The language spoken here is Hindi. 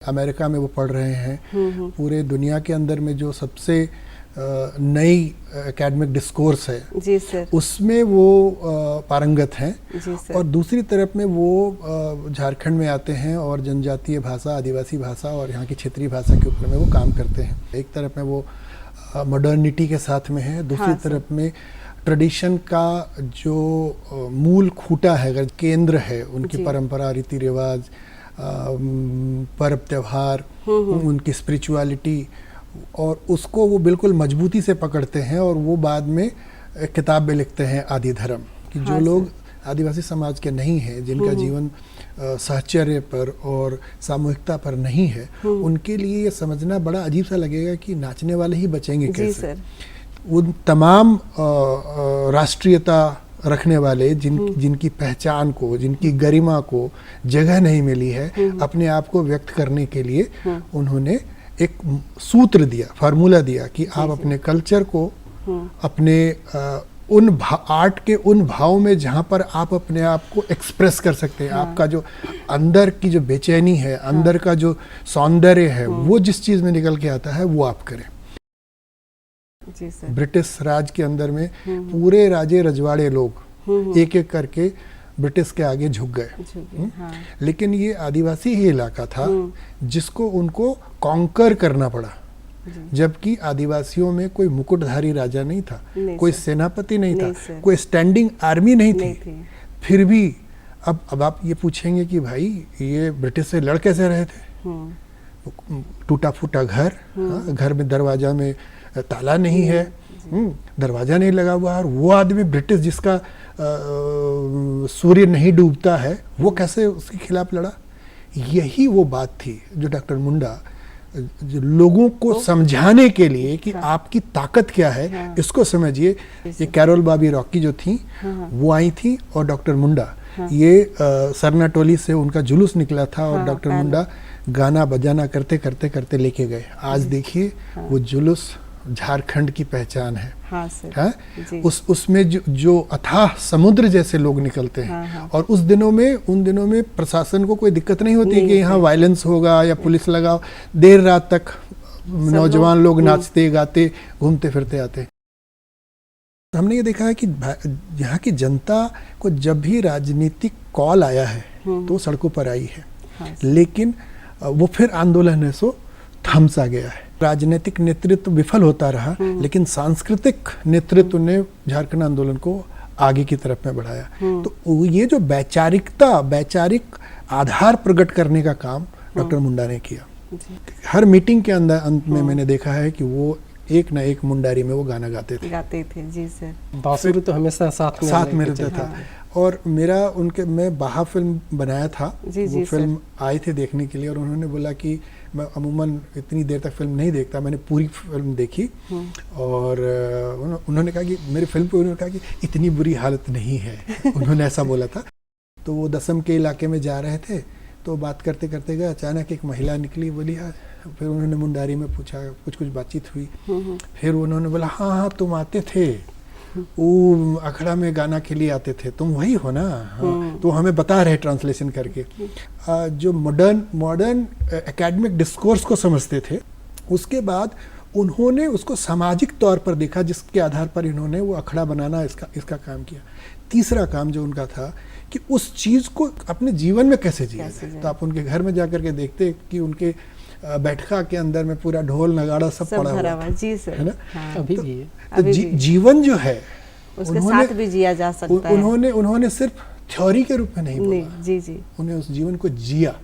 अमेरिका में वो पढ़ रहे हैं। पूरे दुनिया के अंदर में जो सबसे नई एकेडमिक डिस्कोर्स है जी सर, उसमें वो पारंगत हैं। जी सर। और दूसरी तरफ में वो झारखंड में आते हैं और जनजातीय भाषा, आदिवासी भाषा और यहाँ की क्षेत्रीय भाषा के ऊपर में वो काम करते हैं। एक तरफ में वो मॉडर्निटी के साथ में है, दूसरी हाँ, तरफ में ट्रेडिशन का जो मूल खूंटा है, अगर केंद्र है उनकी परंपरा, रीति रिवाज, पर्व त्योहार, उनकी स्पिरिचुअलिटी, और उसको वो बिल्कुल मजबूती से पकड़ते हैं। और वो बाद में किताब में लिखते हैं आदि धर्म कि जो लोग आदिवासी समाज के नहीं हैं, जिनका जीवन साहचर्य पर और सामूहिकता पर नहीं है, उनके लिए ये समझना बड़ा अजीब सा लगेगा कि नाचने वाले ही बचेंगे कैसे। उन तमाम राष्ट्रीयता रखने वाले जिनकी पहचान को, जिनकी गरिमा को जगह नहीं मिली है अपने आप को व्यक्त करने के लिए, उन्होंने एक सूत्र दिया, फार्मूला दिया कि आप अपने कल्चर को, अपने आर्ट के उन भाव में जहाँ पर आप अपने आप को एक्सप्रेस कर सकते हैं, आपका जो अंदर की जो बेचैनी है, अंदर का जो सौंदर्य है, वो जिस चीज़ में निकल के आता है वो आप करें। जी सर। ब्रिटिश राज के अंदर में पूरे राजे रजवाड़े लोग एक एक करके ब्रिटिश के आगे झुक गए। लेकिन ये आदिवासी ही इलाका था जिसको उनको कॉन्कर करना पड़ा, जबकि आदिवासियों में कोई मुकुटधारी राजा नहीं था, कोई सेनापति नहीं था, कोई स्टैंडिंग आर्मी नहीं थी। फिर भी अब आप ये पूछेंगे कि भाई ये ब्रिटिश से लड़ कैसे रहे थे। टूटा फूटा घर, घर में दरवाजा में ताला नहीं है, दरवाजा नहीं लगा हुआ, और वो आदमी ब्रिटिश जिसका सूर्य नहीं डूबता है, वो कैसे उसके खिलाफ लड़ा। यही वो बात थी जो डॉक्टर मुंडा जो लोगों को समझाने के लिए कि आपकी ताकत क्या है, इसको समझिए। ये कैरोल बाबी रॉकी जो थी वो आई थी, और डॉक्टर मुंडा ये सरना टोली से उनका जुलूस निकला था, और डॉक्टर मुंडा गाना बजाना करते करते करते लेके गए। आज देखिए वो जुलूस झारखंड की पहचान है। हाँ सर। उसमें जो अथाह समुद्र जैसे लोग निकलते हैं। और उन दिनों में प्रशासन को कोई दिक्कत नहीं होती कि यहाँ वायलेंस होगा या पुलिस लगाओ। देर रात तक नौजवान लोग नाचते गाते घूमते फिरते आते। हमने ये देखा है कि यहाँ की जनता को जब भी राजनीतिक कॉल आया है तो सड़कों पर आई है, लेकिन वो फिर आंदोलन से थम सा गया है। राजनीतिक नेतृत्व विफल होता रहा, लेकिन सांस्कृतिक नेतृत्व ने झारखंड आंदोलन को आगे की तरफ में बढ़ाया। तो ये जो वैचारिक आधार प्रकट करने का काम डॉक्टर मुंडा ने किया। हर मीटिंग के अंत में मैंने देखा है कि वो एक ना एक मुंडारी में वो गाना गाते थे। जी सर। बांसुरी तो हमेशा साथ में रहता था। और मैं बाहा फिल्म बनाया था, वो फिल्म आए थे देखने के लिए, और उन्होंने बोला कि मैं अमूमन इतनी देर तक फिल्म नहीं देखता, मैंने पूरी फिल्म देखी। और उन्होंने कहा कि मेरी फिल्म पे उन्होंने कहा कि इतनी बुरी हालत नहीं है। उन्होंने ऐसा बोला था। तो वो दसम के इलाके में जा रहे थे, तो बात करते करते गए, अचानक एक महिला निकली, बोली हाँ। फिर उन्होंने मुंडारी में पूछा, कुछ बातचीत हुई। फिर उन्होंने बोला हाँ तुम आते थे, वो अखड़ा में गाना के लिए आते थे, तुम वही हो ना। हाँ। तो हमें बता रहे ट्रांसलेशन करके। जो मॉडर्न एकेडमिक डिस्कोर्स को समझते थे, उसके बाद उन्होंने उसको सामाजिक तौर पर देखा, जिसके आधार पर इन्होंने वो अखड़ा बनाना इसका काम किया। तीसरा काम जो उनका था कि उस चीज़ को अपने जीवन में कैसे जिया जाए। तो आप उनके घर में जाकर के देखते कि उनके बैठका के अंदर में पूरा ढोल नगाड़ा सब पड़ा हुआ जी सर, है ना। हाँ। अभी भी है। तो जीवन जो है उसके साथ भी जिया जा सकता है। उन्होंने सिर्फ थ्योरी के रूप में नहीं बोला, जी, उन्हें उस जीवन को जिया।